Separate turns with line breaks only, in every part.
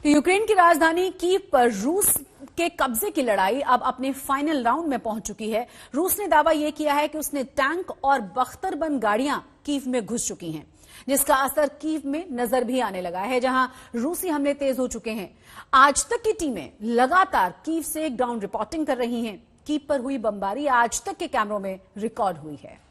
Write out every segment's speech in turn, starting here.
तो यूक्रेन की राजधानी कीव पर रूस के कब्जे की लड़ाई अब अपने फाइनल राउंड में पहुंच चुकी है। रूस ने दावा यह किया है कि उसने टैंक और बख्तरबंद गाड़ियां कीव में घुस चुकी हैं, जिसका असर कीव में नजर भी आने लगा है, जहां रूसी हमले तेज हो चुके हैं। आज तक की टीमें लगातार कीव से ग्राउंड रिपोर्टिंग कर रही हैं। कीव पर हुई बमबारी आज तक के कैमरों में रिकॉर्ड हुई है।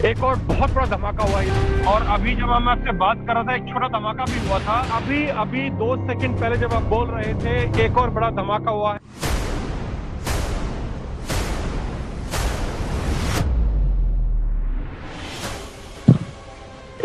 एक और बहुत बड़ा धमाका हुआ है और अभी जब मैं आपसे बात कर रहा था एक छोटा धमाका भी हुआ था। अभी 2 सेकंड पहले जब आप बोल रहे थे एक और बड़ा धमाका हुआ है।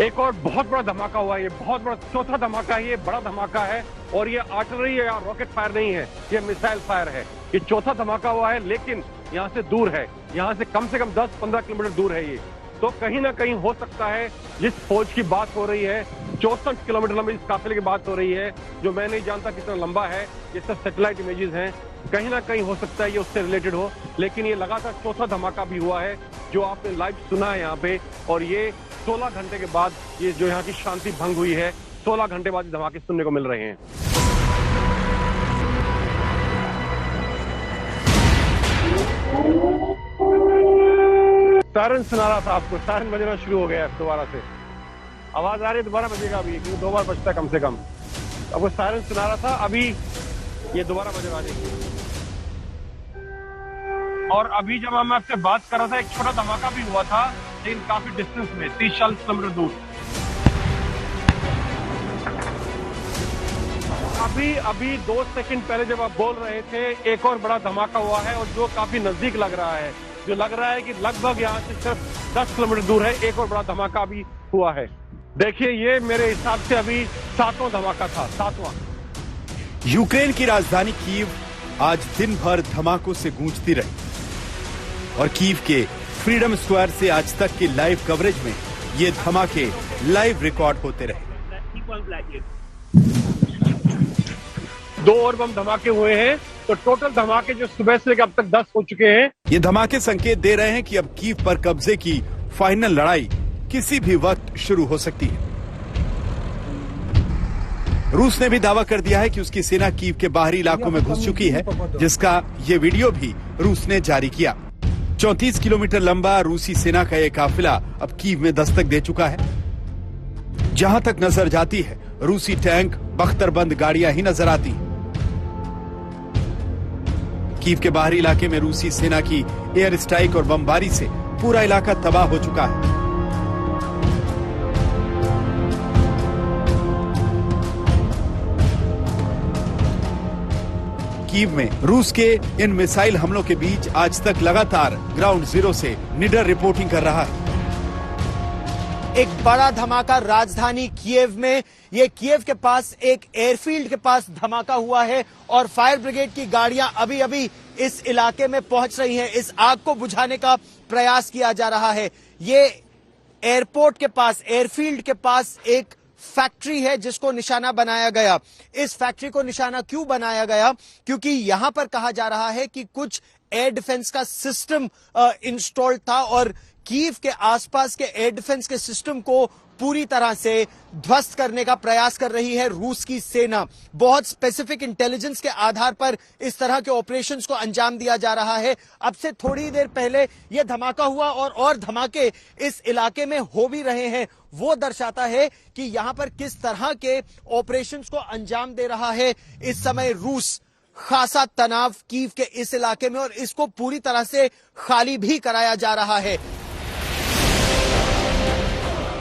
एक और बहुत बड़ा धमाका हुआ है। ये बहुत बड़ा चौथा धमाका है। ये बड़ा धमाका है और ये आर्टिलरी या रॉकेट फायर नहीं है, ये मिसाइल फायर है। ये चौथा धमाका हुआ है, लेकिन यहाँ से दूर है, यहाँ से कम 10-15 किलोमीटर दूर है ये। तो कहीं ना कहीं हो सकता है जिस फौज की बात हो रही है, 64 किलोमीटर लंबे इस काफिले की बात हो रही है, जो मैं नहीं जानता कितना लंबा है, ये सब सैटेलाइट इमेजेस हैं, कहीं ना कहीं हो सकता है ये उससे रिलेटेड हो। लेकिन ये लगातार चौथा धमाका भी हुआ है जो आपने लाइव सुना है यहाँ पे, और ये 16 घंटे के बाद ये जो यहाँ की शांति भंग हुई है, 16 घंटे बाद धमाके सुनने को मिल रहे हैं। सायरन सुना रहा था आपको, सायरन बजना शुरू हो गया है दोबारा से। आवाज आ रही है, दोबारा बजेगा अभी, क्योंकि 2 बार बजता है कम से कम। आपको सायरन सुना रहा था, अभी ये दोबारा बज रहा है। और अभी जब मैं आपसे बात कर रहा था एक छोटा धमाका भी हुआ था, लेकिन काफी डिस्टेंस में, 30-40 किलोमीटर दूर। अभी 2 सेकंड पहले जब आप बोल रहे थे एक और बड़ा धमाका हुआ है, और जो काफी नजदीक लग रहा है, जो लग रहा है कि लगभग यहाँ से सिर्फ 10 किलोमीटर दूर है, एक और बड़ा धमाका अभी हुआ है। देखिए, ये मेरे हिसाब से अभी 7वां धमाका था, 7वां।
यूक्रेन की राजधानी कीव आज दिन भर धमाकों से गूंजती रही और कीव के फ्रीडम स्क्वायर से आज तक की लाइव कवरेज में ये धमाके लाइव रिकॉर्ड होते रहे।
2 और बम धमाके हुए हैं, तो टोटल धमाके जो सुबह से लेकर अब तक 10 हो चुके हैं।
ये धमाके संकेत दे रहे हैं कि अब कीव पर कब्जे की फाइनल लड़ाई किसी भी वक्त शुरू हो सकती है। रूस ने भी दावा कर दिया है कि उसकी सेना कीव के बाहरी इलाकों में घुस चुकी है, जिसका ये वीडियो भी रूस ने जारी किया। 34 किलोमीटर लंबा रूसी सेना का ये काफिला अब कीव में दस्तक दे चुका है। जहां तक नजर जाती है, रूसी टैंक, बख्तरबंद गाड़ियां ही नजर आती हैं। कीव के बाहरी इलाके में रूसी सेना की एयर स्ट्राइक और बमबारी से पूरा इलाका तबाह हो चुका है। कीव में रूस के इन मिसाइल हमलों के बीच आज तक लगातार ग्राउंड जीरो से निडर रिपोर्टिंग कर रहा है।
एक बड़ा धमाका राजधानी कीव में, ये कीव के पास एक एयरफील्ड के पास धमाका हुआ है और फायर ब्रिगेड की गाड़ियां अभी अभी इस इलाके में पहुंच रही हैं। इस आग को बुझाने का प्रयास किया जा रहा है। ये एयरपोर्ट के पास, एयरफील्ड के पास एक फैक्ट्री है जिसको निशाना बनाया गया। इस फैक्ट्री को निशाना क्यों बनाया गया? क्योंकि यहां पर कहा जा रहा है कि कुछ एयर डिफेंस का सिस्टम इंस्टॉल्ड था और कीव के आसपास के एयर डिफेंस के सिस्टम को पूरी तरह से ध्वस्त करने का प्रयास कर रही है रूस की सेना। बहुत स्पेसिफिक इंटेलिजेंस के आधार पर इस तरह के ऑपरेशंस को अंजाम दिया जा रहा है। अब से थोड़ी देर पहले यह धमाका हुआ और धमाके इस इलाके में हो भी रहे हैं। वो दर्शाता है कि यहां पर किस तरह के ऑपरेशंस को अंजाम दे रहा है इस समय रूस। खासा तनाव कीव के इस इलाके में और इसको पूरी तरह से खाली भी कराया जा रहा है।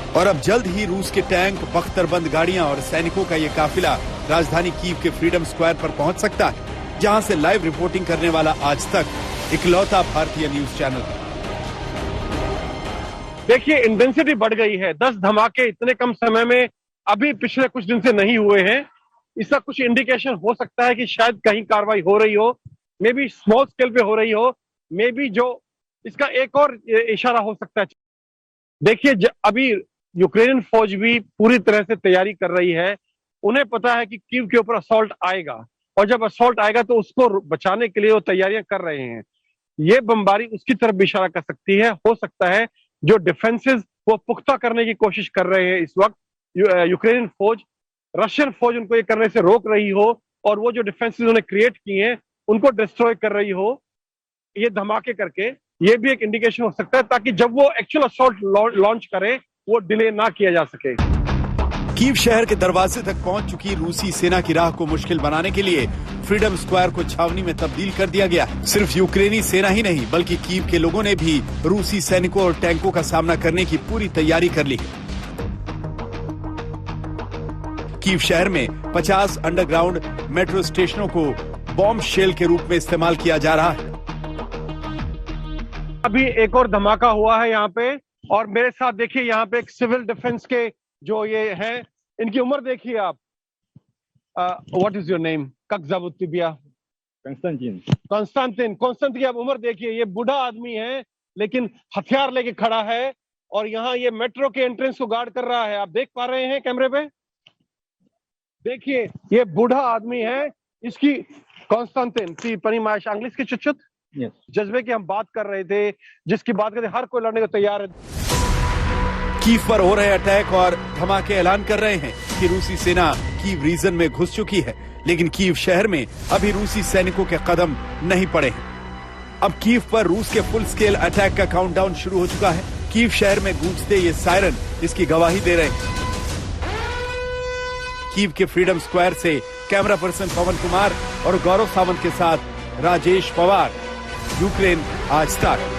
और अब जल्द ही रूस के टैंक, बख्तरबंद गाड़ियां और सैनिकों का ये काफिला राजधानी कीव के फ्रीडम स्क्वायर पर पहुंच सकता है, जहां से लाइव रिपोर्टिंग करने वाला आज तक इकलौता भारतीय न्यूज चैनल।
देखिए, इंटेंसिटी बढ़ गई है। 10 धमाके इतने कम समय में अभी पिछले कुछ दिन से नहीं हुए हैं। इसका कुछ इंडिकेशन हो सकता है कि शायद कहीं कार्रवाई हो रही हो, मे बी स्मॉल स्केल पे हो रही हो, मे बी जो इसका एक और इशारा हो सकता है। देखिए, अभी यूक्रेनियन फौज भी पूरी तरह से तैयारी कर रही है। उन्हें पता है कि कीव के ऊपर असॉल्ट आएगा और जब असॉल्ट आएगा तो उसको बचाने के लिए वो तैयारियां कर रहे हैं। ये बमबारी उसकी तरफ भी इशारा कर सकती है। हो सकता है जो डिफेंसेस वो पुख्ता करने की कोशिश कर रहे हैं इस वक्त, यूक्रेनियन फौज, रशियन फौज उनको ये करने से रोक रही हो, और वो जो डिफेंसेस उन्होंने क्रिएट किए हैं उनको डिस्ट्रॉय कर रही हो, ये धमाके करके। ये भी एक इंडिकेशन हो सकता है ताकि जब वो एक्चुअल असॉल्ट लॉन्च करें वो डिले ना किया जा सके।
कीव शहर के दरवाजे तक पहुंच चुकी रूसी सेना की राह को मुश्किल बनाने के लिए फ्रीडम स्क्वायर को छावनी में तब्दील कर दिया गया। सिर्फ यूक्रेनी सेना ही नहीं बल्कि कीव के लोगों ने भी रूसी सैनिकों और टैंकों का सामना करने की पूरी तैयारी कर ली। कीव शहर में 50 अंडरग्राउंड मेट्रो स्टेशनों को बॉम्ब शेल के रूप में इस्तेमाल किया जा रहा है।
अभी एक और धमाका हुआ है यहाँ पे, और मेरे साथ देखिए यहाँ पे एक सिविल डिफेंस के जो ये है, इनकी उम्र देखिए आप। What is your name? कक्जाबुत्तिबिया? कॉन्स्टेंटिन की आप उम्र देखिए। ये बूढ़ा आदमी है लेकिन हथियार लेके खड़ा है, और यहाँ ये मेट्रो के एंट्रेंस को गार्ड कर रहा है। आप देख पा रहे हैं कैमरे पे, देखिए ये बूढ़ा आदमी है। इसकी कॉन्स्टेंटिन की परिमाश अंग्लिश की चुचुत जज्बे की हम बात कर रहे थे, जिसकी बात करते हर कोई लड़ने को तैयार है।
कीव पर हो रहे अटैक और धमाके ऐलान कर रहे हैं कि रूसी सेना कीव रीजन में घुस चुकी है, लेकिन कीव शहर में अभी रूसी सैनिकों के कदम नहीं पड़े हैं। अब कीव पर रूस के फुल स्केल अटैक का काउंटडाउन शुरू हो चुका है। कीव शहर में गूंजते ये सायरन इसकी गवाही दे रहे हैं। कीव के फ्रीडम स्क्वायर से कैमरा पर्सन पवन कुमार और गौरव सावंत के साथ राजेश पवार, यूक्रेन आज तक।